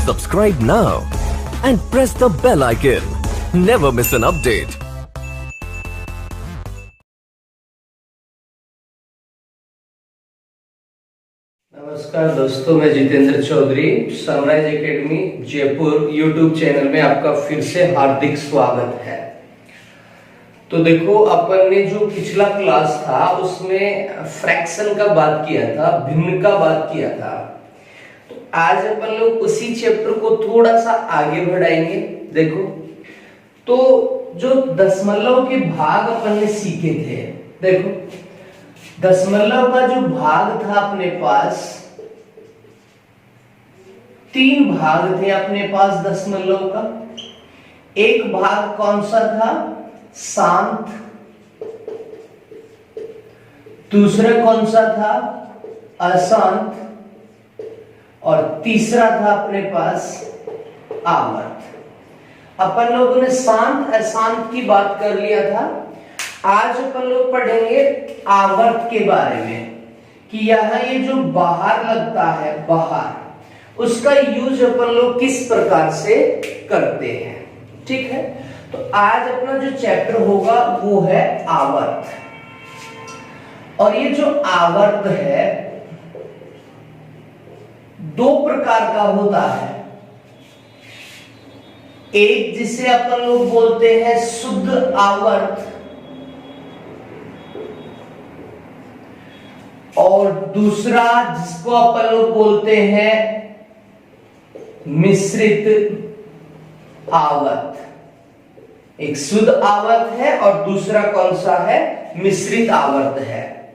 Subscribe now and press the bell icon. Never miss an update. नमस्कार दोस्तों, मैं Jitendra Chaudhary sunrise academy Jaipur YouTube channel में आपका फिर से हार्दिक स्वागत है। तो देखो, अपन ने जो पिछला क्लास था उसमें फ्रैक्शन का बात किया था, भिन्न का बात किया था। तो आज अपन लोग उसी चैप्टर को थोड़ा सा आगे बढ़ाएंगे। देखो, तो जो दशमलव के भाग अपन ने सीखे थे, देखो दशमलव का जो भाग था अपने पास, 3 भाग थे अपने पास दशमलव का। एक भाग कौन सा था? शांत। दूसरा कौन सा था? अशांत। और तीसरा था अपने पास आवर्त। अपन लोगों ने शांत अशांत की बात कर लिया था। आज अपन लोग पढ़ेंगे आवर्त के बारे में कि यहां ये जो बाहर लगता है, बाहर, उसका यूज अपन लोग किस प्रकार से करते हैं। ठीक है, तो आज अपना जो चैप्टर होगा वो है आवर्त। और ये जो आवर्त है 2 प्रकार का होता है। एक जिसे अपन लोग बोलते हैं शुद्ध आवर्त, और दूसरा जिसको अपन लोग बोलते हैं मिश्रित आवर्त। एक शुद्ध आवर्त है और दूसरा कौन सा है? मिश्रित आवर्त है।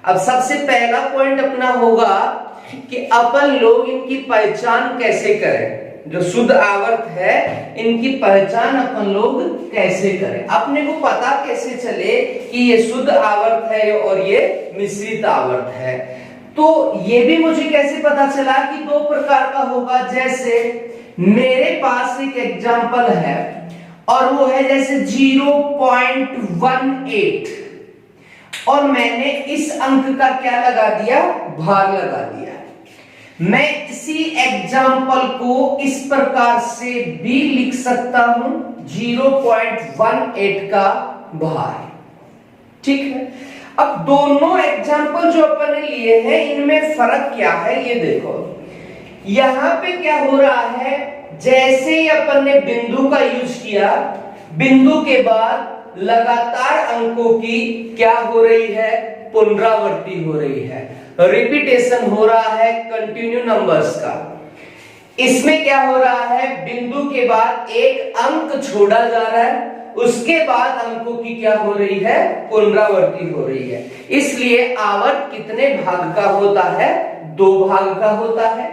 अब सबसे पहला पॉइंट अपना होगा कि अपन लोग इनकी पहचान कैसे करें। जो शुद्ध आवर्त है इनकी पहचान अपन लोग कैसे करें, अपने को पता कैसे चले कि ये शुद्ध आवर्त है और ये मिश्रित आवर्त है। तो ये भी मुझे कैसे पता चला कि 2 प्रकार का होगा। जैसे मेरे पास एक एग्जांपल है और वो है जैसे 0.18 और मैंने इस अंक का क्या लगा दिया? भार लगा दिया। मैं इसी एग्जाम्पल को इस प्रकार से भी लिख सकता हूं, 0.18 का भार। ठीक है, अब दोनों एग्जाम्पल जो अपन ने लिए हैं इनमें फर्क क्या है ये देखो। यहां पे क्या हो रहा है, जैसे ही अपन ने बिंदु का यूज किया, बिंदु के बाद लगातार अंकों की क्या हो रही है? पुनरावृत्ति हो रही है, रिपीटेशन हो रहा है कंटिन्यू नंबर्स का। इसमें क्या हो रहा है? बिंदु के बाद एक अंक छोड़ा जा रहा है, उसके बाद अंकों की क्या हो रही है? पुनरावृत्ति हो रही है। इसलिए आवर्त कितने भाग का होता है? 2 भाग का होता है।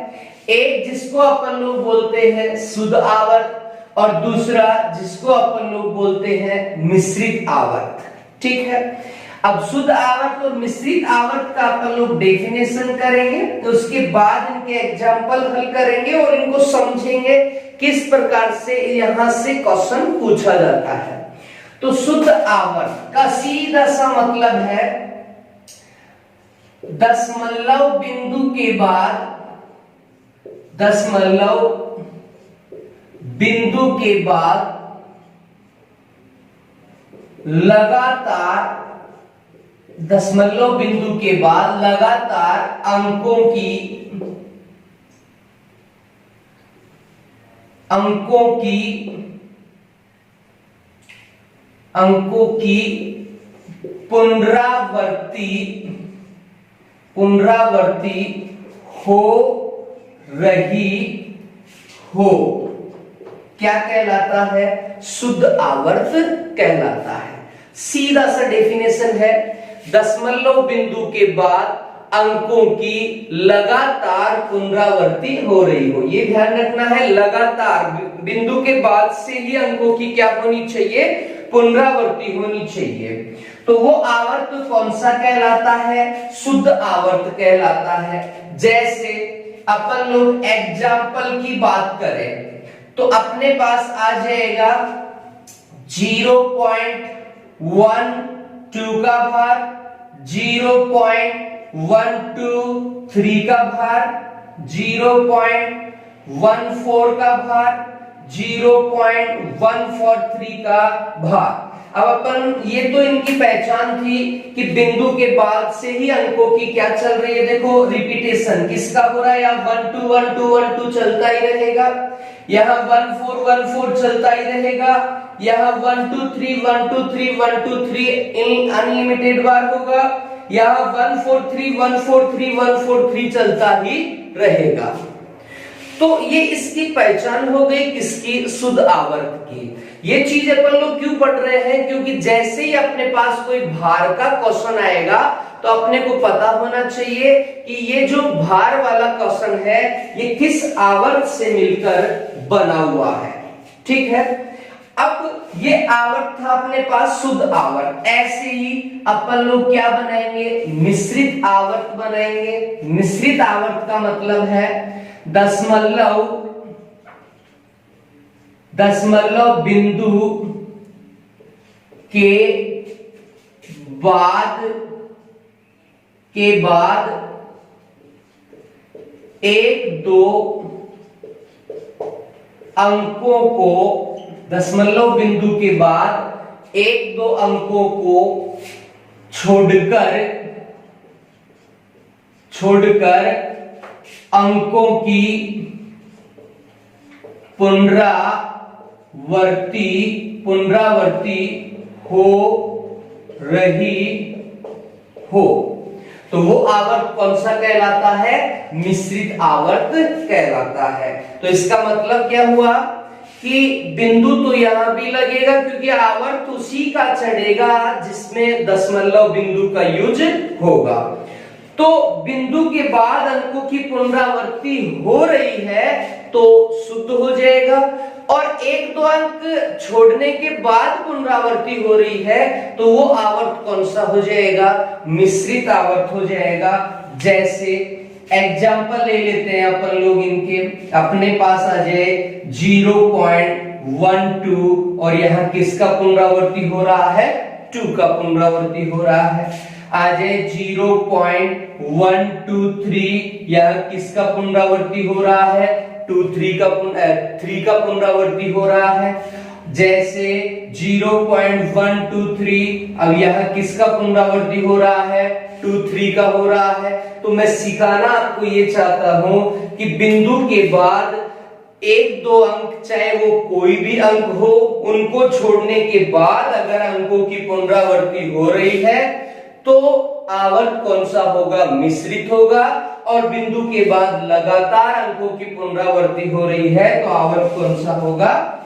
एक जिसको अपन लोग बोलते हैं शुद्ध आवर्त और दूसरा जिसको अपन लोग बोलते हैं मिश्रित आवर्त। ठीक है, अब शुद्ध आवर्त और मिश्रित आवर्त का अपन लोग डेफिनेशन करेंगे, तो उसके बाद इनके एग्जाम्पल हल करेंगे और इनको समझेंगे किस प्रकार से यहां से क्वेश्चन पूछा जाता है। तो शुद्ध आवर्त का सीधा सा मतलब है दशमलव बिंदु के बाद, दशमलव बिंदु के बाद लगातार, दशमलव बिंदु के बाद लगातार अंकों की पुनरावृत्ति हो रही हो, क्या कहलाता है? शुद्ध आवर्त कहलाता है। सीधा सा डेफिनेशन है, दशमलव बिंदु के बाद अंकों की लगातार पुनरावृत्ति हो रही हो। ये ध्यान रखना है, लगातार बिंदु के बाद से ही अंकों की क्या होनी चाहिए? पुनरावृत्ति होनी चाहिए। तो वो आवर्त कौन सा कहलाता है? शुद्ध आवर्त कहलाता है। जैसे अपन लोग एग्जाम्पल की बात करें तो अपने पास आ जाएगा 0.12 का भार, 0.123 का भार, 0.1 0.14 का भार, 0.143 का भार। अब अपन ये तो इनकी पहचान थी कि बिंदु के बाद से ही अंकों की क्या चल रही है, देखो रिपीटेशन किसका हो रहा है, यहाँ 1 2 1 2 1 2 चलता ही रहेगा, यहाँ 1 4 1 4 चलता ही रहेगा, यहाँ 1 2 3 1 2 3 1 2 3 अनलिमिटेड बार होगा, यहाँ 1 4 3 1 4 3 1 4 3 चलता ही रहेगा। तो ये इसकी पहचान हो गई किसकी, शुद्ध आवर्त की। ये चीज अपन लोग क्यों पढ़ रहे हैं, क्योंकि जैसे ही अपने पास कोई भार का क्वेश्चन आएगा तो अपने को पता होना चाहिए कि ये जो भार वाला क्वेश्चन है ये किस आवर्त से मिलकर बना हुआ है। ठीक है, अब ये आवर्त था अपने पास शुद्ध आवर्त, ऐसे ही अपन लोग क्या बनाएंगे, मिश्रित आवर्त बनाएंगे। मिश्रित आवर्त का मतलब है दशमलव बिंदु के बाद एक दो अंकों को, दशमलव बिंदु के बाद एक दो अंकों को छोड़कर अंकों की पुनरावृत्ति हो रही हो तो वो आवर्त कौन सा कहलाता है, मिश्रित आवर्त कहलाता है। तो इसका मतलब क्या हुआ कि बिंदु तो यहां भी लगेगा क्योंकि आवर्त उसी का चढ़ेगा जिसमें दशमलव बिंदु का यूज होगा। तो बिंदु के बाद अंकों की पुनरावृत्ति हो रही है तो शुद्ध हो जाएगा, और एक दो अंक छोड़ने के बाद पुनरावृत्ति हो रही है तो वो आवर्त कौन सा हो जाएगा, मिश्रित आवर्त हो जाएगा। जैसे एग्जाम्पल ले लेते हैं अपन लोग इनके, अपने पास आ जाए 0.12 और यहाँ किसका पुनरावृत्ति हो रहा है, 2 का पुनरावृत्ति हो रहा है। आ जाए 0.123, यह किसका पुनरावृत्ति हो रहा है, 3 का पुनरावृत्ति हो रहा है। जैसे 0.123, अब यह किसका पुनरावृत्ति हो रहा है, 3 का हो रहा है। तो मैं सिखाना आपको ये चाहता हूं कि बिंदु के बाद एक दो अंक, चाहे वो कोई भी अंक हो, उनको छोड़ने के बाद अगर अंकों की पुनरावृत्ति हो रही है तो आवर्त कौन सा होगा, मिश्रित होगा। और बिंदु के बाद लगातार अंकों की पुनरावृत्ति हो रही है तो आवर्त कौन सा होगा,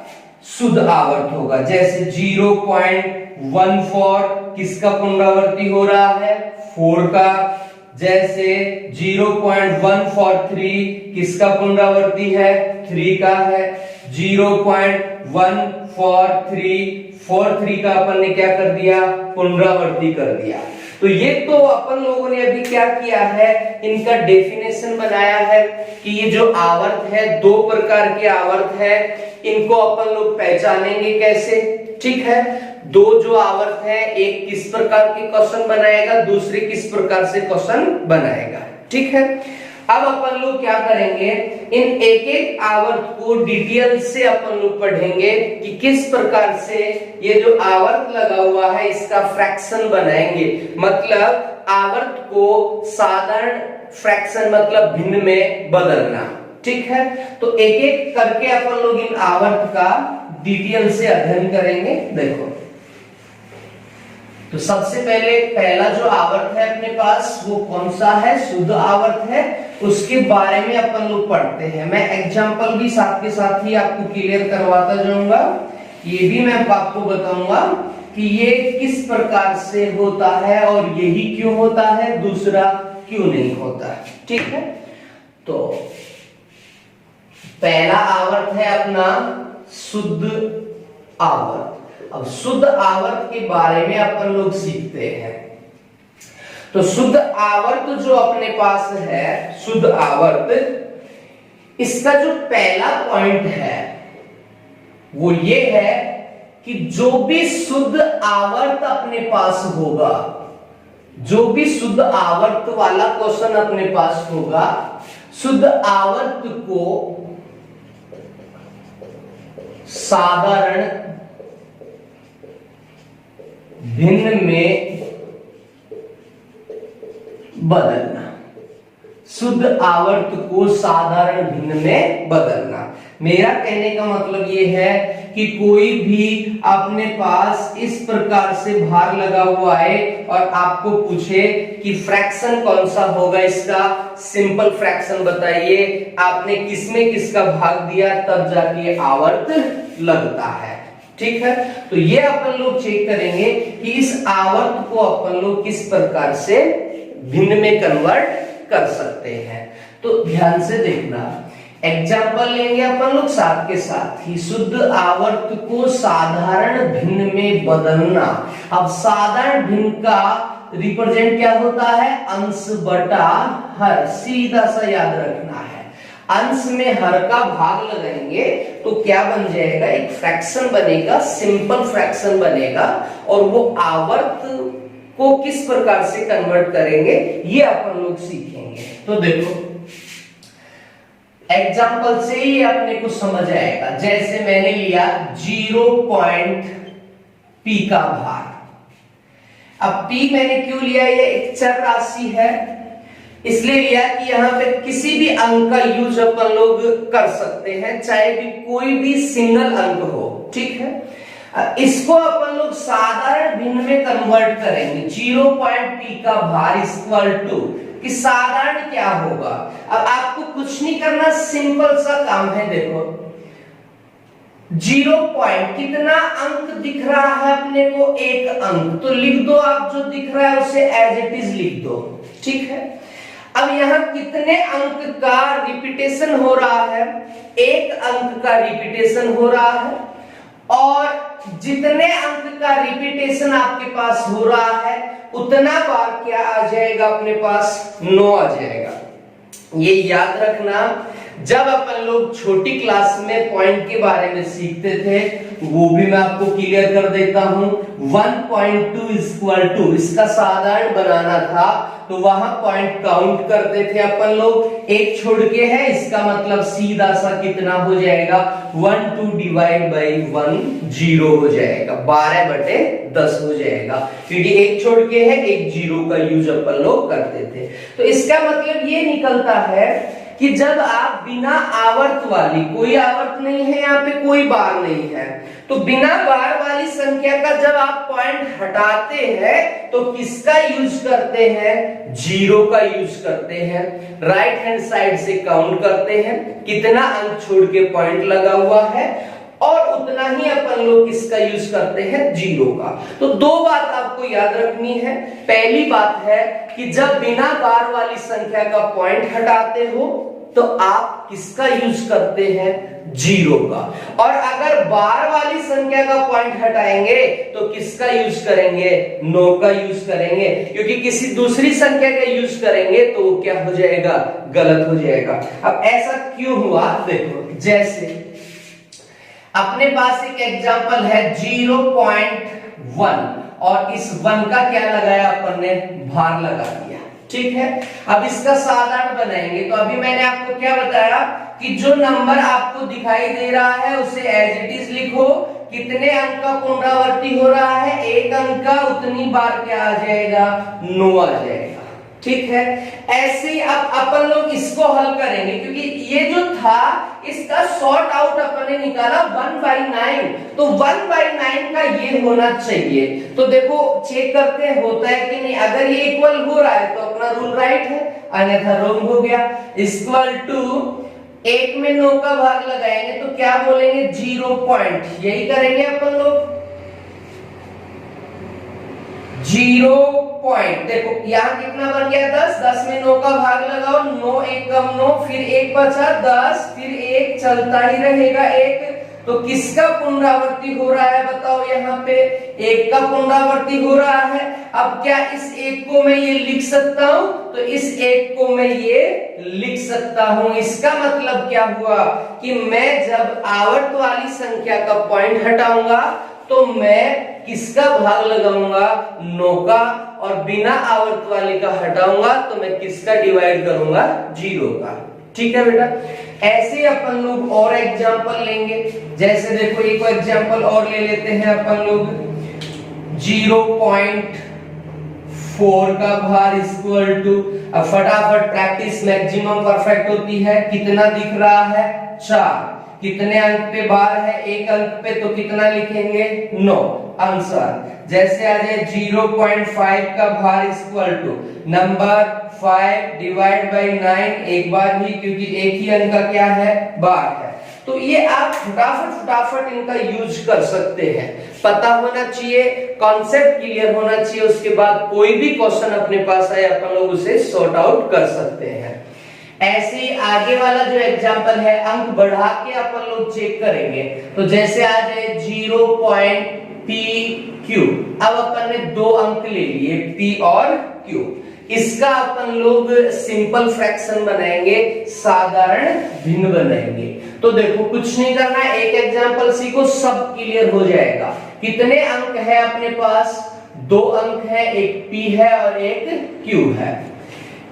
शुद्ध आवर्त होगा। जैसे 0.14 किसका पुनरावृत्ति हो रहा है, 4 का। जैसे 0.143 किसका पुनरावृत्ति है, 3 का है। 0.143 का अपन ने क्या कर दिया, पुनरावृत्ति कर दिया। तो ये तो अपन लोगों ने अभी क्या किया है, इनका डेफिनेशन बनाया है कि ये जो आवर्त है, 2 प्रकार के आवर्त है, इनको अपन लोग पहचानेंगे कैसे। ठीक है, 2 जो आवर्त है, एक किस प्रकार के क्वेश्चन बनाएगा, दूसरे किस प्रकार से क्वेश्चन बनाएगा। ठीक है, अब अपन लोग क्या करेंगे, इन एक एक आवर्त को डिटेल से अपन लोग पढ़ेंगे कि किस प्रकार से ये जो आवर्त लगा हुआ है इसका फ्रैक्शन बनाएंगे। मतलब आवर्त को साधारण फ्रैक्शन मतलब भिन्न में बदलना। ठीक है, तो एक एक करके अपन लोग इन आवर्त का डिटेल से अध्ययन करेंगे। देखो, तो सबसे पहले पहला जो आवर्त है अपने पास वो कौन सा है, शुद्ध आवर्त है। उसके बारे में अपन लोग पढ़ते हैं। मैं एग्जांपल भी साथ के साथ ही आपको क्लियर करवाता जाऊंगा। ये भी मैं आपको बताऊंगा कि ये किस प्रकार से होता है और यही क्यों होता है, दूसरा क्यों नहीं होता। ठीक है, तो पहला आवर्त है अपना शुद्ध आवर्त। अब शुद्ध आवर्त के बारे में अपन लोग सीखते हैं। तो शुद्ध आवर्त जो अपने पास है, शुद्ध आवर्त, इसका जो पहला पॉइंट है वो ये है कि जो भी शुद्ध आवर्त अपने पास होगा, जो भी शुद्ध आवर्त वाला क्वेश्चन अपने पास होगा, शुद्ध आवर्त को साधारण भिन्न में बदलना, शुद्ध आवर्त को साधारण भिन्न में बदलना। मेरा कहने का मतलब ये है कि कोई भी अपने पास इस प्रकार से भार लगा हुआ है और आपको पूछे कि फ्रैक्शन कौन सा होगा, इसका सिंपल फ्रैक्शन बताइए, आपने किसमें किसका भाग दिया, तब जाके आवर्त लगता है। ठीक है, तो ये अपन लोग चेक करेंगे कि इस आवर्त को अपन लोग किस प्रकार से भिन्न में कन्वर्ट कर सकते हैं। तो ध्यान से देखना, एग्जाम्पल लेंगे अपन लोग साथ के साथ ही। शुद्ध आवर्त को साधारण भिन्न में बदलना। अब साधारण भिन्न का रिप्रेजेंट क्या होता है, अंश बटा हर, सीधा सा याद रखना है। अंश में हर का भाग लगाएंगे तो क्या बन जाएगा, एक फ्रैक्शन बनेगा, सिंपल फ्रैक्शन बनेगा, और वो आवर्त को किस प्रकार से कन्वर्ट करेंगे ये अपन लोग सीखेंगे। तो देखो एग्जाम्पल से ही अपने को समझ आएगा। जैसे मैंने लिया 0.p का भार। अब p मैंने क्यों लिया, ये एक चर राशि है इसलिए लिया कि यहाँ पे किसी भी अंक का यूज अपन लोग कर सकते हैं, चाहे भी कोई भी सिंगल अंक हो। ठीक है, इसको अपन लोग साधारण भिन्न में कन्वर्ट करेंगे। 0.p का भार इक्वल टू कि साधारण क्या होगा। अब आपको कुछ नहीं करना, सिंपल सा काम है। देखो 0 पॉइंट कितना अंक दिख रहा है अपने को, एक अंक, तो लिख दो आप जो दिख रहा है उसे एज इट इज लिख दो। ठीक है, अब यहां कितने अंक का रिपीटेशन हो रहा है, एक अंक का रिपीटेशन हो रहा है, और जितने अंक का रिपीटेशन आपके पास हो रहा है उतना बार क्या आ जाएगा अपने पास, 9 आ जाएगा। ये याद रखना, जब अपन लोग छोटी क्लास में पॉइंट के बारे में सीखते थे वो भी मैं आपको क्लियर कर देता हूं। 1.2 इक्वल टू, इसका साधारण बनाना था तो वहां पॉइंट काउंट करते थे अपन लोग, एक छोड़ के है, इसका मतलब सीधा सा कितना हो जाएगा, 1 डिवाइड बाई 1 0 हो जाएगा, 12/10 हो जाएगा, क्योंकि एक छोड़ के है, एक 0 का यूज अपन लोग करते थे। तो इसका मतलब ये निकलता है कि जब आप बिना आवर्त वाली, कोई आवर्त नहीं है यहाँ पे, कोई बार नहीं है, तो बिना बार वाली संख्या का जब आप पॉइंट हटाते हैं तो किसका यूज करते हैं, 0 का यूज करते हैं। राइट हैंड साइड से काउंट करते हैं कितना अंक छोड़ के पॉइंट लगा हुआ है, और उतना ही अपन लोग किसका यूज करते हैं, 0 का। तो दो बात आपको याद रखनी है। पहली बात है कि जब बिना बार वाली संख्या का पॉइंट हटाते हो तो आप किसका यूज करते हैं, 0 का, और अगर बार वाली संख्या का पॉइंट हटाएंगे तो किसका यूज करेंगे, 9 का यूज करेंगे, क्योंकि किसी दूसरी संख्या का यूज करेंगे तो वो क्या हो जाएगा, गलत हो जाएगा। अब ऐसा क्यों हुआ, देखो जैसे अपने पास एक एग्जांपल है 0.1 और इस 1 का क्या लगाया अपन ने, भार लगा दिया। ठीक है, अब इसका साधारण बनाएंगे तो अभी मैंने आपको क्या बताया कि जो नंबर आपको दिखाई दे रहा है उसे एज इट इज लिखो, कितने अंक का पुनरावृत्ति हो रहा है, एक अंक का, उतनी बार क्या आ जाएगा, 9 आ जाएगा। ठीक है, ऐसे ही अब अपन लोग इसको हल करेंगे, क्योंकि ये जो था इसका सॉर्ट आउट अपन ने निकाला 1/9, तो 1/9 का ये होना चाहिए। तो देखो चेक करते हैं होता है कि नहीं, अगर ये इक्वल हो रहा है तो अपना रूल राइट है, अन्यथा रॉन्ग हो गया। इक्वल टू 1 में 9 का भाग लगाएंगे तो क्या बोलेंगे, 0 पॉइंट, यही करेंगे अपन लोग, 0 पॉइंट। देखो यहाँ कितना बन गया, 10 में 9 का भाग लगाओ, 9 1 कम 9, फिर 1 बचा 10, फिर 1 चलता ही रहेगा 1, तो किसका पुनरावृत्ति हो रहा है बताओ, यहाँ पे 1 का पुनरावृत्ति हो रहा है। अब क्या इस 1 को मैं ये लिख सकता हूं, तो इस 1 को मैं ये लिख सकता हूं। इसका मतलब क्या हुआ कि मैं जब आवर्त वाली संख्या का पॉइंट हटाऊंगा तो मैं किसका भाग लगाऊंगा, 9 का, और बिना आवर्त वाली का हटाऊंगा तो मैं किसका डिवाइड करूंगा, 0 का। ठीक है बेटा, ऐसे अपन लोग और एग्जांपल लेंगे, जैसे देखो एक एग्जांपल और ले लेते हैं अपन लोग, 0.4 का भार इक्वल टू, अब फटाफट प्रैक्टिस मैक्सिमम परफेक्ट होती है, कितना दिख रहा है 4, कितने अंक पे भार है, एक अंक पे, तो कितना लिखेंगे 9, आंसर। जैसे आ जाए 0.5 का भार equal to number 5 divide by 9, एक बार ही, क्योंकि एक ही अंक का क्या है भार है। तो ये आप फटाफट इनका यूज कर सकते हैं, पता होना चाहिए, कॉन्सेप्ट क्लियर होना चाहिए, उसके बाद कोई भी क्वेश्चन अपने पास आए अपन लोग उसे सॉर्ट आउट कर सकते हैं। ऐसे ही आगे वाला जो एग्जांपल है, अंक बढ़ा के अपन लोग चेक करेंगे, तो जैसे आ जाए 0.pq, अब अपन ने 2 अंक ले लिए p और q, इसका अपन लोग सिंपल फ्रैक्शन बनाएंगे, साधारण भिन्न बनाएंगे। तो देखो कुछ नहीं करना है, एक एग्जांपल सीखो, सब क्लियर हो जाएगा। कितने अंक है अपने पास, 2 अंक है, एक p है और एक q है।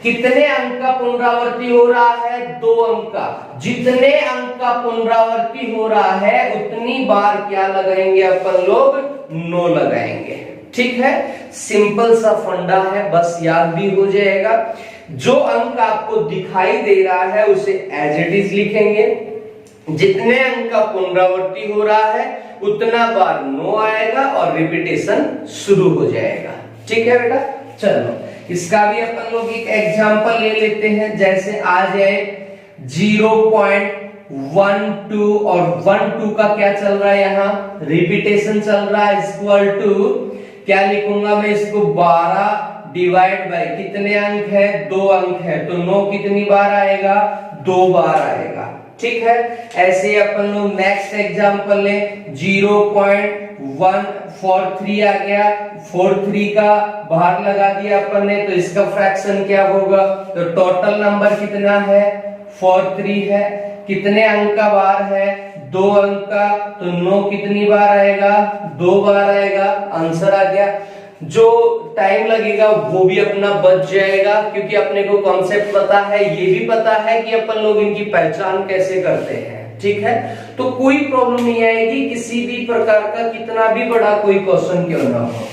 कितने अंक का पुनरावृत्ति हो रहा है, 2 अंक का। जितने अंक का पुनरावृत्ति हो रहा है उतनी बार क्या लगाएंगे अपन लोग, 9 लगाएंगे। ठीक है, सिंपल सा फंडा है, बस याद भी हो जाएगा। जो अंक आपको दिखाई दे रहा है उसे एज इट इज लिखेंगे, जितने अंक का पुनरावृत्ति हो रहा है उतना बार 9 आएगा और रिपीटेशन शुरू हो जाएगा। ठीक है बेटा, चलो इसका भी अपन लोग एक एग्जांपल ले लेते हैं, जैसे आ जाए 0.12 और 12 का क्या चल रहा है, यहाँ रिपीटेशन चल रहा है, इक्वल टू क्या लिखूंगा मैं इसको, 12 डिवाइड बाय कितने अंक है, 2 अंक है, तो 9 कितनी बार आएगा, 2 बार आएगा। ठीक है, ऐसे अपन लोग नेक्स्ट एग्जांपल ले, 0.143 आ गया, 43 का भार लगा दिया अपन ने, तो इसका फ्रैक्शन क्या होगा, तो टोटल नंबर कितना है, 43 है, कितने अंक का भार है, 2 अंक का, तो 9 कितनी बार आएगा, 2 बार आएगा, आंसर आ गया। जो टाइम लगेगा वो भी अपना बच जाएगा, क्योंकि अपने को कॉन्सेप्ट पता है, ये भी पता है कि अपन लोग इनकी पहचान कैसे करते हैं। ठीक है, तो कोई प्रॉब्लम नहीं आएगी किसी भी प्रकार का, कितना भी बड़ा कोई क्वेश्चन क्यों ना हो।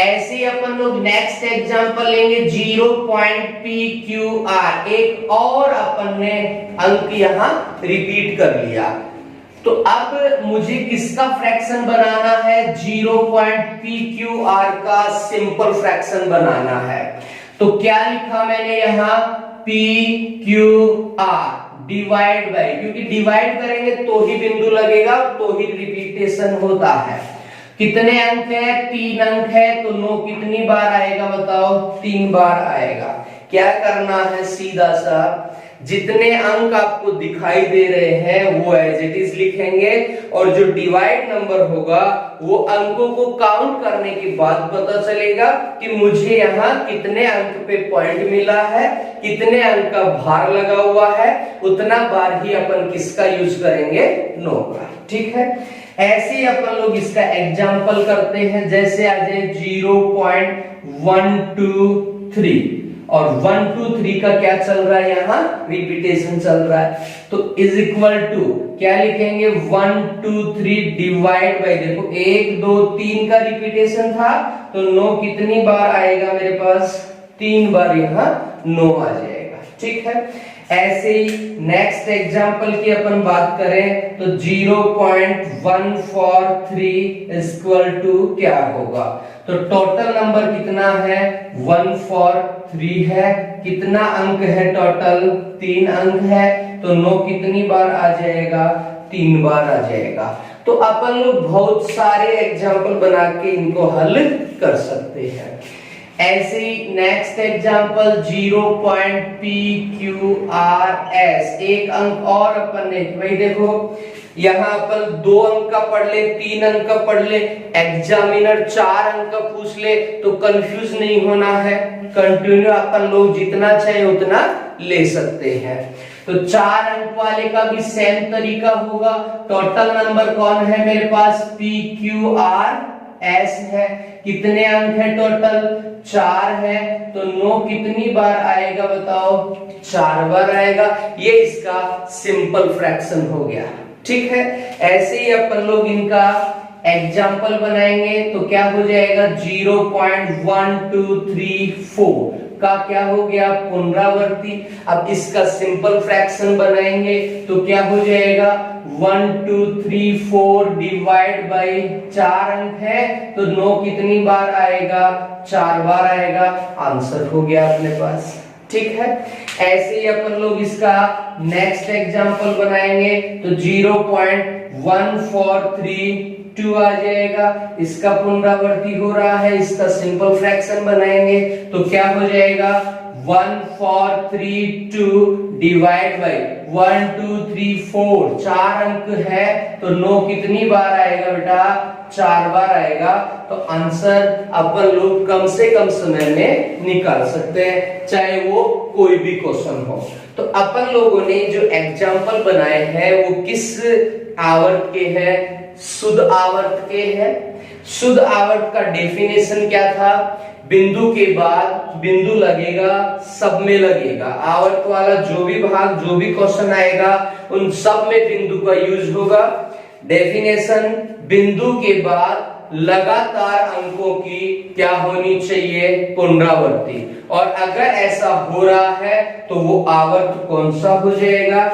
ऐसे ही अपन लोग नेक्स्ट एग्जांपल लेंगे, 0.pqr, एक और अपन ने अंक यहां रिपीट कर लिया। तो अब मुझे किसका फ्रैक्शन बनाना है, 0.pqr का सिंपल फ्रैक्शन बनाना है। तो क्या लिखा मैंने यहाँ, pqr डिवाइड बाय, क्योंकि डिवाइड करेंगे तो ही बिंदु लगेगा, तो ही रिपीटेशन होता है। कितने अंक है, 3 अंक है, तो 9 कितनी बार आएगा बताओ, 3 बार आएगा। क्या करना है, सीधा सा जितने अंक आपको दिखाई दे रहे हैं वो एज इट इज लिखेंगे, और जो डिवाइड नंबर होगा वो अंकों को काउंट करने के बाद पता चलेगा कि मुझे यहाँ कितने अंक पे पॉइंट मिला है, कितने अंक का भार लगा हुआ है, उतना बार ही अपन किसका यूज करेंगे, 9 का। ठीक है, ऐसे ही अपन लोग इसका एग्जाम्पल करते हैं, जैसे आ जाए 0.123 और 123 का क्या चल रहा है, यहाँ रिपीटेशन चल रहा है, तो इज इक्वल टू क्या लिखेंगे, 123 डिवाइड बाय, देखो 1 2 3 का रिपीटेशन था, तो 9 कितनी बार आएगा मेरे पास, 3 बार यहाँ 9 आ जाएगा। ठीक है, ऐसे ही नेक्स्ट एग्जांपल की अपन बात करें तो 0.143 इक्वल टू क्या होगा, तो टोटल नंबर कितना है, 143 है, कितना अंक है टोटल, 3 अंक है, तो 9 कितनी बार आ जाएगा, 3 बार आ जाएगा। तो अपन लोग बहुत सारे एग्जांपल बना के इनको हल कर सकते हैं। ऐसे ही नेक्स्ट एग्जांपल 0.pqrs, एक अंक और अपन ने, भाई देखो यहाँ अपन 2 अंक का पढ़ ले, 3 अंक का पढ़ ले, एग्जामिनर 4 अंक का पूछ ले, तो कंफ्यूज नहीं होना है, कंटिन्यू अपन लोग जितना चाहे उतना ले सकते हैं। तो 4 अंक वाले का भी सेम तरीका होगा। टोटल नंबर कौन है मेरे पास, PQRS एस है। कितने अंक है टोटल? 4 है। तो 9 कितनी बार आएगा बताओ? 4 बार आएगा। ये इसका सिंपल फ्रैक्शन हो गया। ठीक है, ऐसे ही अपन लोग इनका एग्जाम्पल बनाएंगे तो क्या हो जाएगा? 0.1234 का क्या हो गया? पुनरावर्ती। अब इसका सिंपल फ्रैक्शन बनाएंगे तो क्या हो जाएगा? 1 2 3 4 डिवाइड बाई 4 अंक है तो 9 कितनी बार आएगा? 4 बार आएगा। आंसर हो गया अपने पास। ठीक है, ऐसे ही अपन लोग इसका नेक्स्ट एग्जांपल बनाएंगे तो 0.1432 आ जाएगा। इसका पुनरावर्ती हो रहा है। इसका सिंपल फ्रैक्शन बनाएंगे तो क्या हो जाएगा? 1432 डिवाइड बाई 1 2 3 4 4 अंक है तो 9 कितनी बार आएगा बेटा? 4 बार आएगा। तो आंसर अपन लोग कम से कम समय में निकाल सकते हैं, चाहे वो कोई भी क्वेश्चन हो। तो अपन लोगों ने जो एग्जाम्पल बनाए हैं वो किस आवर्त के हैं? शुद्ध आवर्त के हैं। शुद्ध आवर्त का डेफिनेशन क्या था? बिंदु के बाद बिंदु लगेगा, सब में लगेगा। आवर्त वाला जो भी भाग, जो भी क्वेश्चन आएगा उन सब में बिंदु का यूज होगा। डेफिनेशन, बिंदु के बाद लगातार अंकों की क्या होनी चाहिए? पुनरावृत्ति। और अगर ऐसा हो रहा है तो वो आवर्त कौन सा हो जाएगा?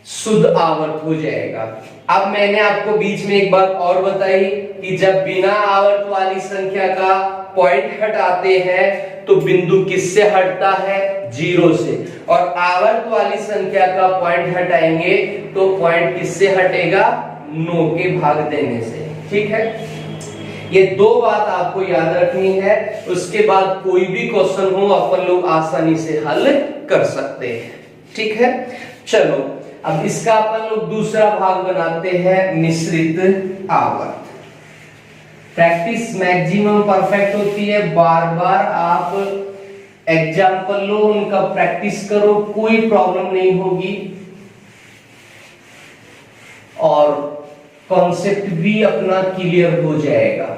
शुद्ध आवर्त हो जाएगा। अब मैंने आपको बीच में एक बात और बताई कि जब बिना आवर्त वाली संख्या का पॉइंट हटाते हैं तो बिंदु किससे हटता है? 0 से। और आवर्त वाली संख्या का पॉइंट हटाएंगे तो पॉइंट किससे हटेगा? 9 के भाग देने से। ठीक है, ये 2 बात आपको याद रखनी है। उसके बाद कोई भी क्वेश्चन हो अपन लोग आसानी से हल कर सकते हैं। ठीक है, चलो अब इसका अपन लोग दूसरा भाग बनाते हैं, मिश्रित आवर्त। प्रैक्टिस मैक्सिमम परफेक्ट होती है। बार बार आप एग्जाम्पल लो, उनका प्रैक्टिस करो, कोई प्रॉब्लम नहीं होगी और कॉन्सेप्ट भी अपना क्लियर हो जाएगा।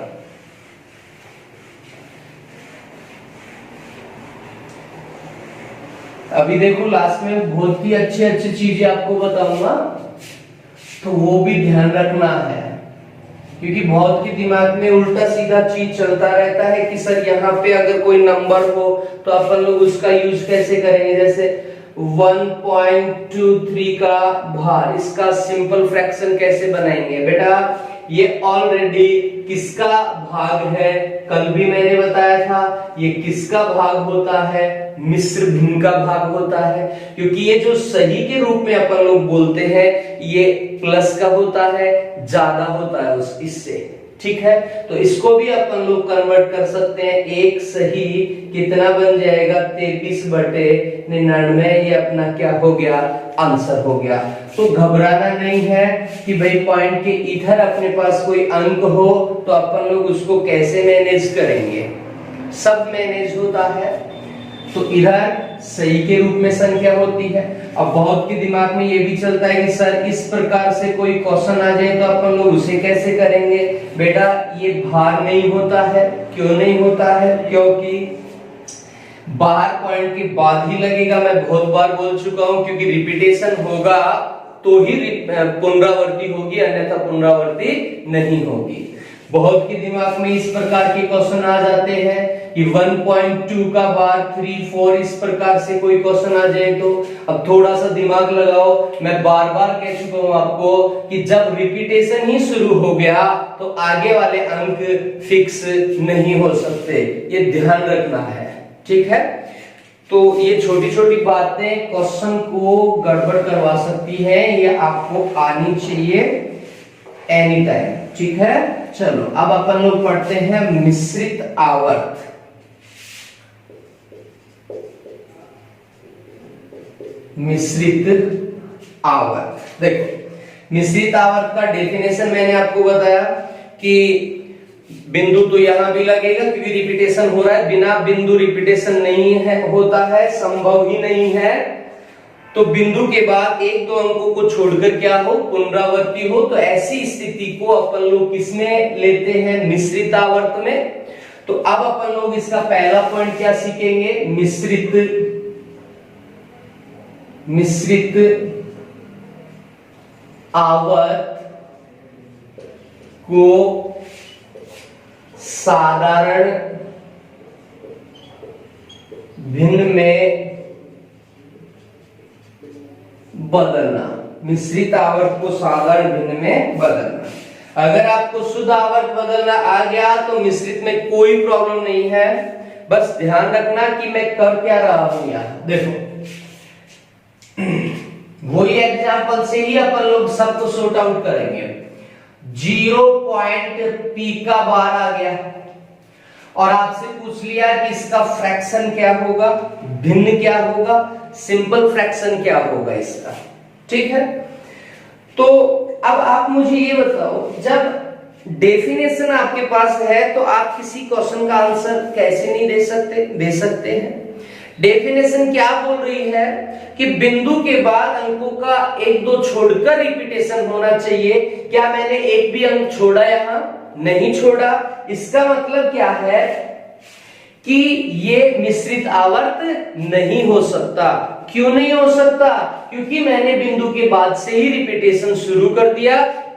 अभी देखो लास्ट में बहुत ही अच्छी अच्छी चीजें आपको बताऊंगा, तो वो भी ध्यान रखना है, क्योंकि बहुत के दिमाग में उल्टा सीधा चीज चलता रहता है कि सर यहाँ पे अगर कोई नंबर हो तो अपन लोग उसका यूज कैसे करेंगे। जैसे 1.23 का भार, इसका सिंपल फ्रैक्शन कैसे बनाएंगे? बेटा ये ऑलरेडी किसका भाग है? कल भी मैंने बताया था ये किसका भाग होता है? मिश्र भिन्न का भाग होता है। क्योंकि ये जो सही के रूप में अपन लोग बोलते हैं ये प्लस का होता है, ज्यादा होता है उस इससे। ठीक है, तो इसको भी अपन लोग कन्वर्ट कर सकते हैं। एक सही कितना बन जाएगा? 23/99। ये अपना क्या हो गया? आंसर हो गया। तो घबराना नहीं है कि भाई पॉइंट के इधर अपने पास कोई अंक हो तो अपन लोग उसको कैसे मैनेज करेंगे। सब मैनेज होता है। तो इधर सही के रूप में संख्या होती है। अब बहुत के दिमाग में ये भी चलता है कि सर इस प्रकार से कोई क्वेश्चन आ जाए तो अपन लोग उसे कैसे करेंगे। बेटा ये भार नहीं होता है। क्यों नहीं होता है? क्योंकि बाहर पॉइंट के बाद ही लगेगा। मैं बहुत बार बोल चुका हूं, क्योंकि रिपीटेशन होगा तो ही पुनरावृत्ति होगी, अन्यथा पुनरावृत्ति नहीं होगी। बहुत के दिमाग में इस प्रकार के क्वेश्चन आ जाते हैं कि 1.2 का बार 3 4 इस प्रकार से कोई क्वेश्चन आ जाए तो अब थोड़ा सा दिमाग लगाओ। मैं बार बार कह चुका हूं आपको कि जब रिपीटेशन ही शुरू हो गया तो आगे वाले अंक फिक्स नहीं हो सकते, ये ध्यान रखना है। ठीक है, तो ये छोटी छोटी बातें क्वेश्चन को गड़बड़ करवा सकती है, ये आपको आनी चाहिए एनी टाइम। ठीक है, चलो अब अपन लोग पढ़ते हैं मिश्रित आवर्त। मिश्रित आवर्त, देखो मिश्रित आवर्त का डेफिनेशन मैंने आपको बताया कि बिंदु तो यहां भी लगेगा क्योंकि रिपीटेशन हो रहा है। बिना बिंदु रिपीटेशन नहीं है, होता है, संभव ही नहीं है। तो बिंदु के बाद एक दो अंकों को छोड़कर क्या हो, पुनरावृत्ति हो, तो ऐसी स्थिति को अपन लोग किसमें लेते हैं, मिश्रित आवर्त में। तो अब अपन लोग इसका पहला पॉइंट क्या सीखेंगे, मिश्रित आवर्त को साधारण भिन्न में बदलना, मिश्रित आवर्त को साधारण भिन्न में बदलना। अगर आपको शुद्ध आवर्त बदलना आ गया तो मिश्रित में कोई प्रॉब्लम नहीं है, बस ध्यान रखना कि मैं कर क्या रहा हूं। यहां देखो, वही एग्जाम्पल से ही अपन लोग सबको सॉर्ट आउट करेंगे। 0 पॉइंट P का बार आ गया और आपसे पूछ लिया कि इसका फ्रैक्शन क्या होगा, भिन्न क्या होगा, सिंपल फ्रैक्शन क्या होगा इसका, ठीक है। तो अब आप मुझे ये बताओ, जब डेफिनेशन आपके पास है तो आप किसी क्वेश्चन का आंसर कैसे नहीं दे सकते हैं। डेफिनेशन क्या बोल रही है कि बिंदु के बाद अंकों का एक दो छोड़कर रिपीटेशन होना चाहिए। क्या मैंने एक भी अंक छोड़ा, यहां नहीं छोड़ा। इसका मतलब क्या है कि ये मिश्रित आवर्त नहीं हो सकता। क्यों नहीं हो सकता, क्योंकि मैंने बिंदु के बाद से ही रिपीटेशन शुरू कर दिया।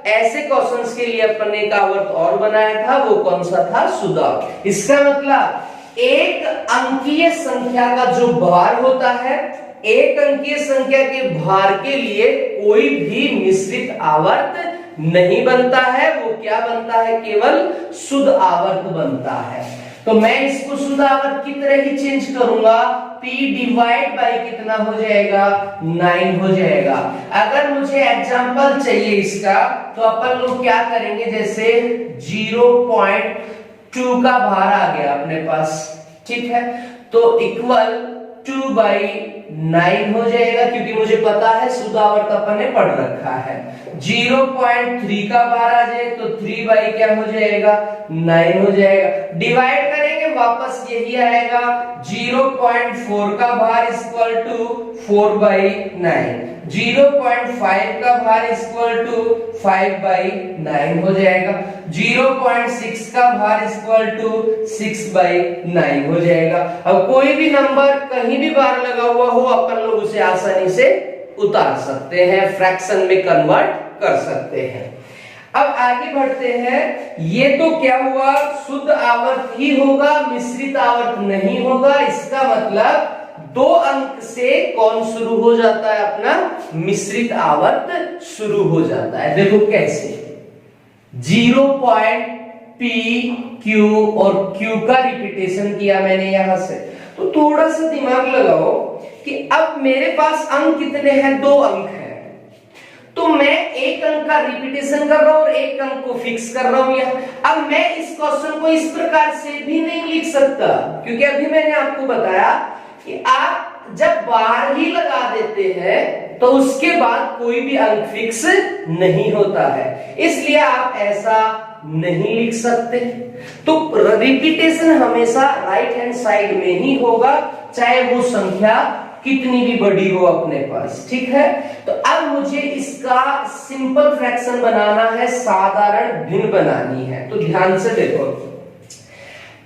ऐसे क्वेश्चंस के लिए अपन ने एक आवर्त और बनाया था, वो कौन सा था, शुद्ध आवर्त। इसका मतलब एक अंकीय संख्या का जो भार होता है, एक अंकीय संख्या के भार के लिए कोई भी मिश्रित आवर्त नहीं बनता है। वो क्या बनता है, केवल शुद्ध आवर्त बनता है। तो मैं इसको शुद्ध आवर्त की तरह ही चेंज करूंगा। P डिवाइड बाई कितना हो जाएगा, 9 हो जाएगा। अगर मुझे एग्जांपल चाहिए इसका, तो अपन लोग क्या करेंगे, जैसे 0.2 का भार आ गया अपने पास, ठीक है, तो इक्वल 2/9 हो जाएगा, क्योंकि मुझे पता है शुद्ध आवर्त अपन ने पढ़ रखा है। 0.3 का भार आ जाए तो 3 बाई क्या हो जाएगा, 9 हो जाएगा। डिवाइड करेंगे वापस यही आएगा, 0.4 का भार इक्वल टू 4/9, 0.5 का भार इक्वल टू 5/9 हो जाएगा, 0.6 का भार इक्वल टू 6/9 हो जाएगा। अब कोई भी नंबर कहीं भी बार लगा हुआ हो, अपन लोग उसे आसानी से उतार सकते हैं, फ्रैक्शन में कन्वर्ट कर सकते हैं। अब आगे बढ़ते हैं। ये तो क्या हुआ, शुद्ध आवर्त ही होगा, मिश्रित आवर्त नहीं होगा। इसका मतलब 2 अंक से कौन शुरू हो जाता है, अपना मिश्रित आवर्त शुरू हो जाता है। देखो कैसे, 0.P Q और Q का रिपीटेशन किया मैंने यहां से। तो थोड़ा सा दिमाग लगाओ कि अब मेरे पास अंक कितने हैं, 2 अंक हैं। तो मैं एक अंक का रिपीटेशन कर रहा हूं और एक अंक को फिक्स कर रहा हूं यहां। अब मैं इस क्वेश्चन को इस प्रकार से भी नहीं लिख सकता, क्योंकि अभी मैंने आपको बताया कि आप जब बार ही लगा देते हैं तो उसके बाद कोई भी अंक फिक्स नहीं होता है, इसलिए आप ऐसा नहीं लिख सकते। तो रिपीटेशन हमेशा राइट हैंड साइड में ही होगा, चाहे वो संख्या कितनी भी बड़ी हो अपने पास, ठीक है। तो अब मुझे इसका सिंपल फ्रैक्शन बनाना है, साधारण भिन्न बनानी है। तो ध्यान से देखो,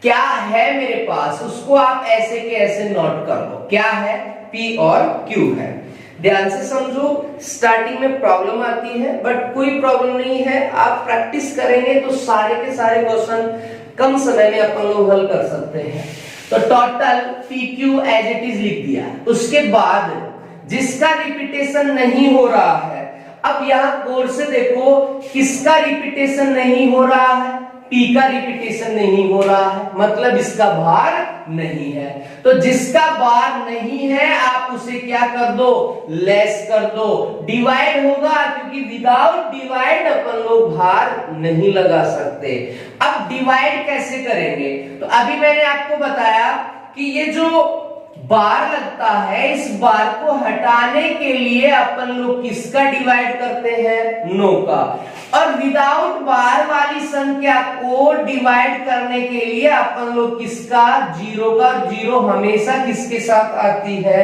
क्या है मेरे पास, उसको आप ऐसे के ऐसे नोट कर लो। क्या है, P और Q है। ध्यान से समझो, स्टार्टिंग में प्रॉब्लम आती है, बट कोई प्रॉब्लम नहीं है। आप प्रैक्टिस करेंगे तो सारे के सारे क्वेश्चन कम समय में अपन लोग हल कर सकते हैं। तो total PQ as it is लिख दिया। उसके बाद जिसका रिपीटेशन नहीं हो रहा है, अब यहां गौर से देखो, किसका रिपीटेशन नहीं हो रहा है, P का रिपीटेशन नहीं हो रहा है, मतलब इसका भार नहीं है। तो जिसका भार नहीं है आप उसे क्या कर दो, लेस कर दो। डिवाइड होगा, क्योंकि विदाउट डिवाइड अपन लोग भार नहीं लगा सकते। अब डिवाइड कैसे करेंगे, तो अभी मैंने आपको बताया कि ये जो बार लगता है, इस बार को हटाने के लिए अपन लोग किसका डिवाइड करते हैं, 9 का। और विदाउट बार वाली संख्या को डिवाइड करने के लिए अपन लोग किसका, 0 का। 0 हमेशा किसके साथ आती है,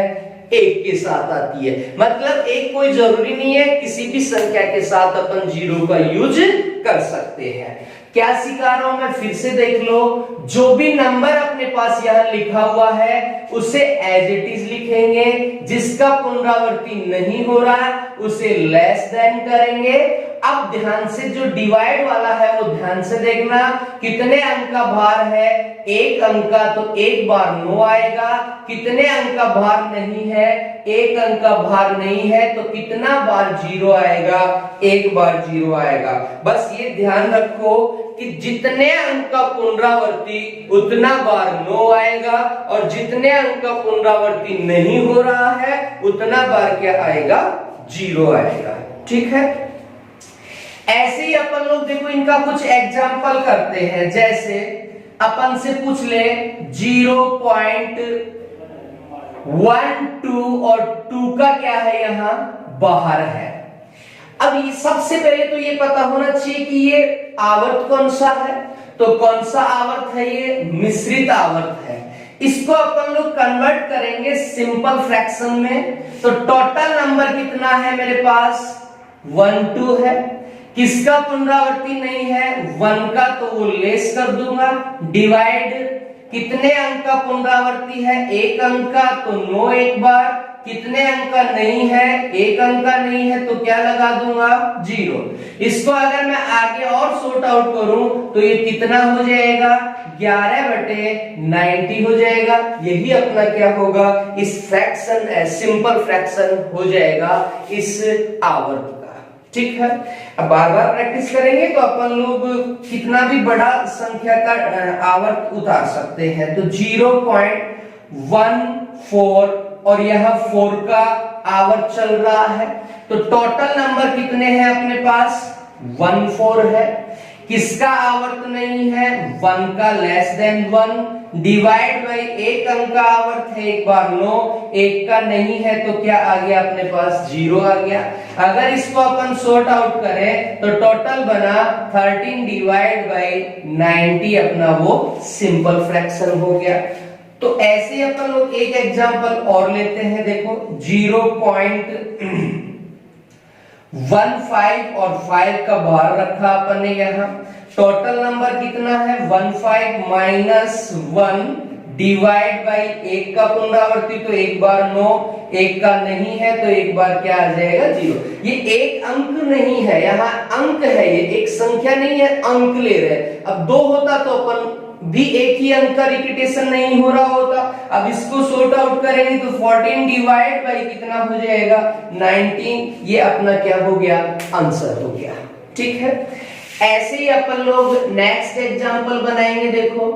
एक के साथ आती है। मतलब एक कोई जरूरी नहीं है, किसी भी संख्या के साथ अपन जीरो का यूज कर सकते हैं। क्या सिखा रहा हूं मैं, फिर से देख लो। जो भी नंबर अपने पास यहां लिखा हुआ है उसे एज इट इज लिखेंगे, जिसका पुनरावृत्ति नहीं हो रहा है उसे लेस देन करेंगे। अब ध्यान से जो डिवाइड वाला है वो ध्यान से देखना, कितने अंक का भार है, एक अंक का, तो एक बार 9 आएगा। कितने अंक का भार नहीं है, एक अंक का भार नहीं है, तो कितना बार 0 आएगा, एक बार 0 आएगा। बस ये ध्यान रखो कि जितने अंक का पुनरावृत्ति उतना बार 9 आएगा, और जितने अंक का पुनरावृत्ति नहीं हो रहा है उतना बार क्या आएगा, 0 आएगा। ठीक है, ऐसे ही अपन लोग देखो इनका कुछ एग्जाम्पल करते हैं। जैसे अपन से पूछ ले 0.12 और 2 का क्या है, यहां बाहर है। अब ये सबसे पहले तो ये पता होना चाहिए कि ये आवर्त कौन सा है। तो कौन सा आवर्त है, ये मिश्रित आवर्त है। इसको अपन लोग कन्वर्ट करेंगे सिंपल फ्रैक्शन में। तो टोटल नंबर कितना है मेरे पास, 1 2 है। किसका पुनरावृत्ति नहीं है, 1 का, तो वो लेस कर दूंगा। डिवाइड, कितने अंक का पुनरावृत्ति है, एक अंक का, तो 9 एक बार। कितने अंक का नहीं है, एक अंक का नहीं है, तो क्या लगा दूंगा, 0। इसको अगर मैं आगे और सॉर्ट आउट करूं तो ये कितना हो जाएगा, 11/90 हो जाएगा। यही अपना क्या होगा, इस फ्रैक्शन, सिंपल फ्रैक्शन हो जाएगा इस आवर्त का। ठीक है, अब बार बार प्रैक्टिस करेंगे तो अपन लोग कितना भी बड़ा संख्या का आवर्त उतार सकते हैं। तो 0.14 और यह 4 का आवर्त चल रहा है। तो टोटल नंबर कितने हैं अपने पास, 14 है। किसका आवर्त नहीं है, 1 का, लेस देन 1। डिवाइड बाई, एक अंक का आवर्त है, एक बार 9, एक का नहीं है, तो क्या आ गया अपने पास, 0 आ गया। अगर इसको अपन सॉर्ट आउट करें तो टोटल बना 13 डिवाइड बाई 90, अपना वो सिंपल फ्रैक्शन हो गया। तो ऐसे ही अपन लोग एक एग्जांपल और लेते हैं। देखो 0.15 और 5 का भार रखा अपन ने यहाँ। टोटल नंबर कितना है, 15 माइनस 1 डिवाइड बाई, एक का पुनरावृत्ति तो एक बार 9, एक का नहीं है तो एक बार क्या आ जाएगा, 0। ये एक अंक नहीं है, यहाँ अंक है, ये एक संख्या नहीं है, अंक ले रहे। अब 2 होता तो अपन भी एक ही अंक का रिपीटेशन नहीं हो रहा होता। अब इसको सॉर्ट आउट करेंगे तो 14 डिवाइड बाई कितना हो जाएगा, 19। ये अपना क्या हो गया, आंसर हो गया। ठीक है, ऐसे ही अपन लोग नेक्स्ट एग्जांपल बनाएंगे। देखो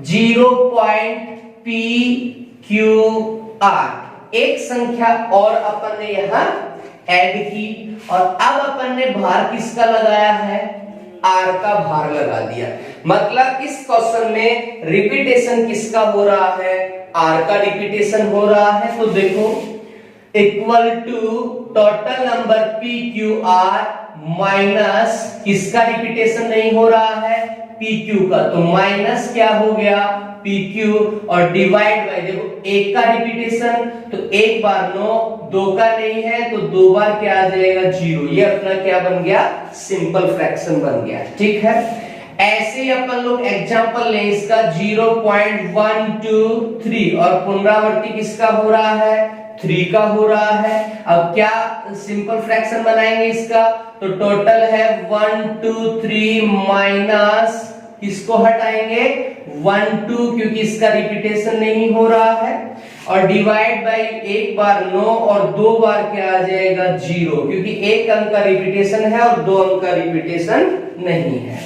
0.PQR, एक संख्या और अपन ने यहां ऐड की, और अब अपन ने भार किसका लगाया है, R का भार लगा दिया। मतलब इस क्वेश्चन में रिपीटेशन किसका हो रहा है, R का रिपीटेशन हो रहा है। तो देखो equal to total number PQR minus, किसका रिपीटेशन नहीं हो रहा है, PQ का, तो माइनस क्या हो गया, PQ, और डिवाइड बाय, देखो एक का रिपीटेशन तो एक बार 9, 2 का नहीं है तो 2 बार क्या आ जाएगा, 0। ये अपना क्या बन गया, सिंपल फ्रैक्शन बन गया। ठीक है, ऐसे ही अपन लोग एग्जांपल लें इसका 0.123, और पुनरावृत्ति किसका हो रहा है, 3 का हो रहा है। अब क्या सिंपल फ्रैक्शन बनाएंगे इसका, तो टोटल है 1 2 3 माइनस, किसको हटाएंगे, 1 2, क्योंकि इसका रिपीटेशन नहीं हो रहा है, और डिवाइड बाय, एक बार 9 और 2 बार क्या आ जाएगा, 0, क्योंकि एक अंक का रिपीटेशन है और 2 अंक का रिपीटेशन नहीं है।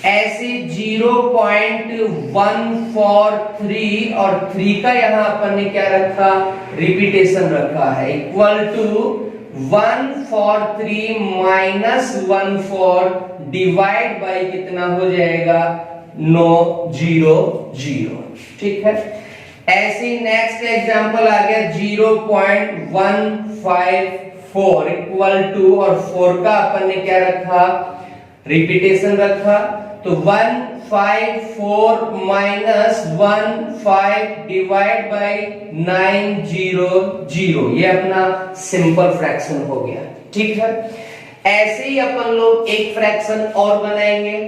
ऐसे 0.143 और 3 का यहां अपन ने क्या रखा, रिपीटेशन रखा है, equal to 143 minus 14 divide by कितना हो जाएगा, 9 0 0। ठीक है, ऐसे नेक्स्ट एग्जांपल आ गया 0.154 इक्वल टू, और 4 का अपन ने क्या रखा, रिपीटेशन रखा, तो 1 954 माइनस 15 डिवाइड बाई 900, ये अपना सिंपल फ्रैक्शन हो गया। ठीक है, ऐसे ही अपन लोग एक फ्रैक्शन और बनाएंगे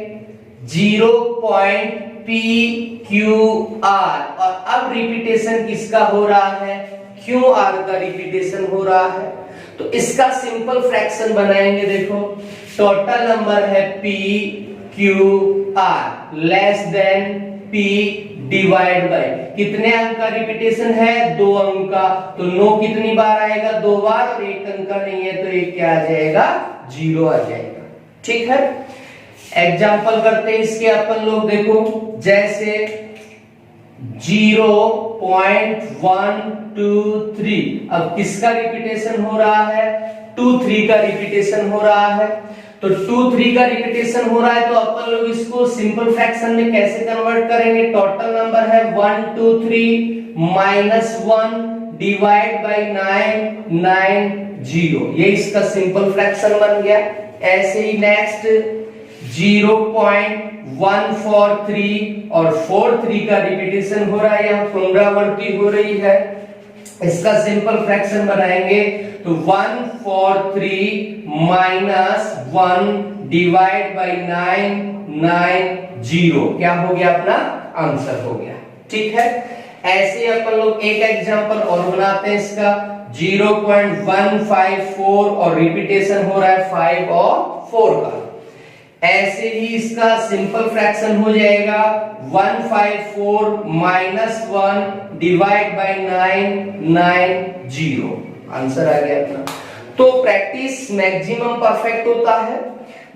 0.PQR, और अब रिपीटेशन किसका हो रहा है, QR का रिपीटेशन हो रहा है। तो इसका सिंपल फ्रैक्शन बनाएंगे। देखो टोटल नंबर है PQR less than P divide by कितने अंक का रिपीटेशन है, 2 अंक का, तो 9 कितनी बार आएगा, 2 बार, और 1 अंक का नहीं है तो एक क्या आ जाएगा, 0 आ जाएगा। ठीक है, एग्जाम्पल करते हैं इसके अपन लोग। देखो जैसे 0.123, अब किसका रिपीटेशन हो रहा है, 2 3 का रिपीटेशन हो रहा है। तो 2 3 का रिपीटेशन हो रहा है तो अपन लोग इसको सिंपल फ्रैक्शन में कैसे कन्वर्ट करेंगे, टोटल नंबर है 1 2 3 माइनस 1 डिवाइड बाई 990, ये इसका सिंपल फ्रैक्शन बन गया। ऐसे ही नेक्स्ट 0.143 और 43 का रिपीटेशन हो रहा है, यहाँ पुनरावृत्ति हो रही है, इसका सिंपल फ्रैक्शन बनाएंगे तो 143 माइनस 1 डिवाइड बाई 990, क्या हो गया, अपना आंसर हो गया। ठीक है, ऐसे अपन लोग एक एग्जांपल और बनाते हैं इसका 0.154 और रिपीटेशन हो रहा है 5 और 4 का। ऐसे ही इसका सिंपल फ्रैक्शन हो जाएगा 154 माइनस 1 डिवाइड बाई 990, आंसर आ गया अपना। तो प्रैक्टिस मैक्सिमम परफेक्ट होता है,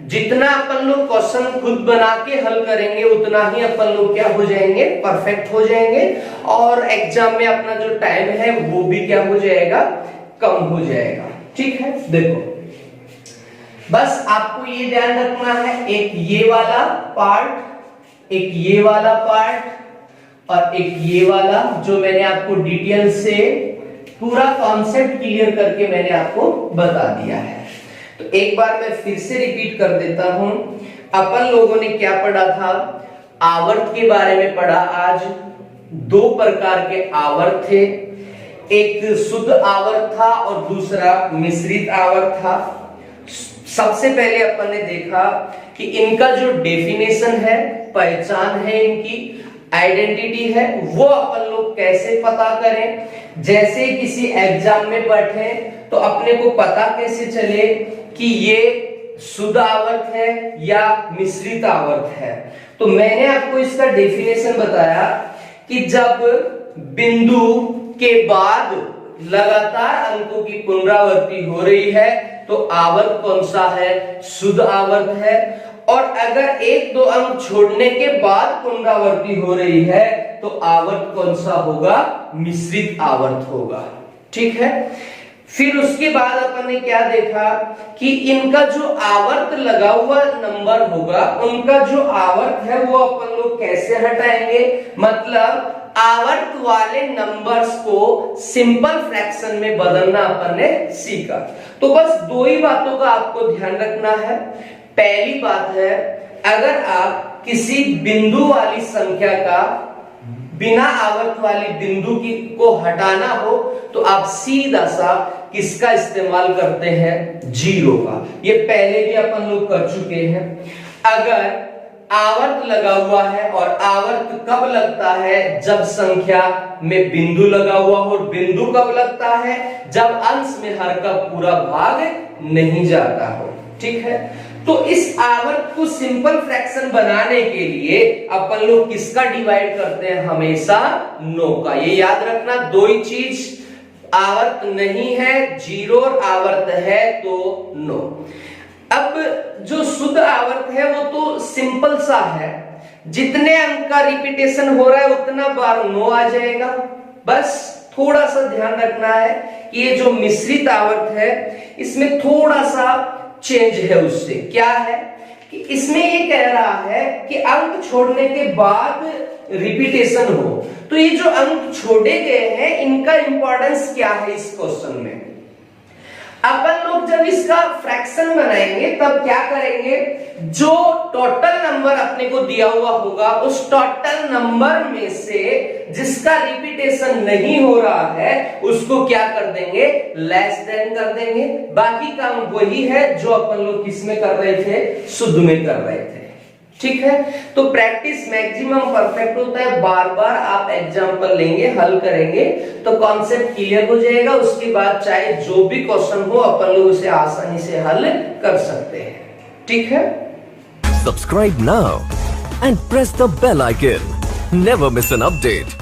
जितना अपन लोग क्वेश्चन खुद बना के हल करेंगे उतना ही अपन लोग क्या हो जाएंगे, परफेक्ट हो जाएंगे, और एग्जाम में अपना जो टाइम है वो भी क्या हो जाएगा, कम हो जाएगा। ठीक है, देखो बस आपको ये ध्यान रखना है, एक ये वाला पार्ट, एक ये वाला पार्ट, और एक ये वाला, जो मैंने आपको डिटेल से पूरा कॉन्सेप्ट क्लियर करके मैंने आपको बता दिया है। तो एक बार मैं फिर से रिपीट कर देता हूं, अपन लोगों ने क्या पढ़ा था, आवर्त के बारे में पढ़ा। आज 2 प्रकार के आवर्त थे, एक शुद्ध आवर्त था और दूसरा मिश्रित आवर्त था। सबसे पहले अपन ने देखा कि इनका जो डेफिनेशन है, पहचान है, इनकी आइडेंटिटी है, वो अपन लोग कैसे पता करें। जैसे किसी एग्जाम में बैठे तो अपने को पता कैसे चले कि ये शुद्ध आवर्त है या मिश्रित आवर्त है। तो मैंने आपको इसका डेफिनेशन बताया कि जब बिंदु के बाद लगातार अंकों की पुनरावृत्ति हो रही है तो आवर्त कौन सा है, शुद्ध आवर्त है। और अगर 1-2 अंक छोड़ने के बाद पुनरावृत्ति हो रही है तो आवर्त कौन सा होगा, मिश्रित आवर्त होगा। ठीक है, फिर उसके बाद अपन ने क्या देखा कि इनका जो आवर्त लगा हुआ नंबर होगा, उनका जो आवर्त है वो अपन लोग कैसे हटाएंगे, मतलब आवर्त वाले नंबर्स को सिंपल फ्रैक्शन में बदलना अपन ने सीखा। तो बस 2 ही बातों का आपको ध्यान रखना है। पहली बात है, अगर आप किसी बिंदु वाली संख्या का बिना आवर्त वाली बिंदु की को हटाना हो तो आप सीधा सा किसका इस्तेमाल करते हैं, 0 का। ये पहले भी अपन लोग कर चुके हैं। अगर आवर्त लगा हुआ है, और आवर्त कब लगता है, जब संख्या में बिंदु लगा हुआ हो, और बिंदु कब लगता है, जब अंश में हर का पूरा भाग नहीं जाता हो। ठीक है, तो इस आवर्त को सिंपल फ्रैक्शन बनाने के लिए अपन लोग किसका डिवाइड करते हैं, हमेशा 9 का। ये याद रखना, 2 ही चीज, आवर्त नहीं है 0 और आवर्त है तो 9। अब जो शुद्ध आवर्त है वो तो सिंपल सा है, जितने अंक का रिपीटेशन हो रहा है उतना बार 9 आ जाएगा। बस थोड़ा सा ध्यान रखना है कि ये जो मिश्रित आवर्त है इसमें थोड़ा सा चेंज है। उससे क्या है कि इसमें ये कह रहा है कि अंक छोड़ने के बाद रिपीटेशन हो, तो ये जो अंक छोड़े गए हैं इनका इंपॉर्टेंस क्या है इस क्वेश्चन में। अपन लोग जब इसका फ्रैक्शन बनाएंगे तब क्या करेंगे, जो टोटल नंबर अपने को दिया हुआ होगा उस टोटल नंबर में से जिसका रिपीटेशन नहीं हो रहा है उसको क्या कर देंगे, लेस देन कर देंगे। बाकी काम वही है जो अपन लोग किसमें कर रहे थे, शुद्ध में कर रहे थे। ठीक है, तो प्रैक्टिस मैक्सिमम परफेक्ट होता है। बार बार आप एग्जांपल लेंगे, हल करेंगे तो कॉन्सेप्ट क्लियर हो जाएगा। उसके बाद चाहे जो भी क्वेश्चन हो अपन लोग उसे आसानी से हल कर सकते हैं। ठीक है, Subscribe now and press the bell icon. Never miss an update.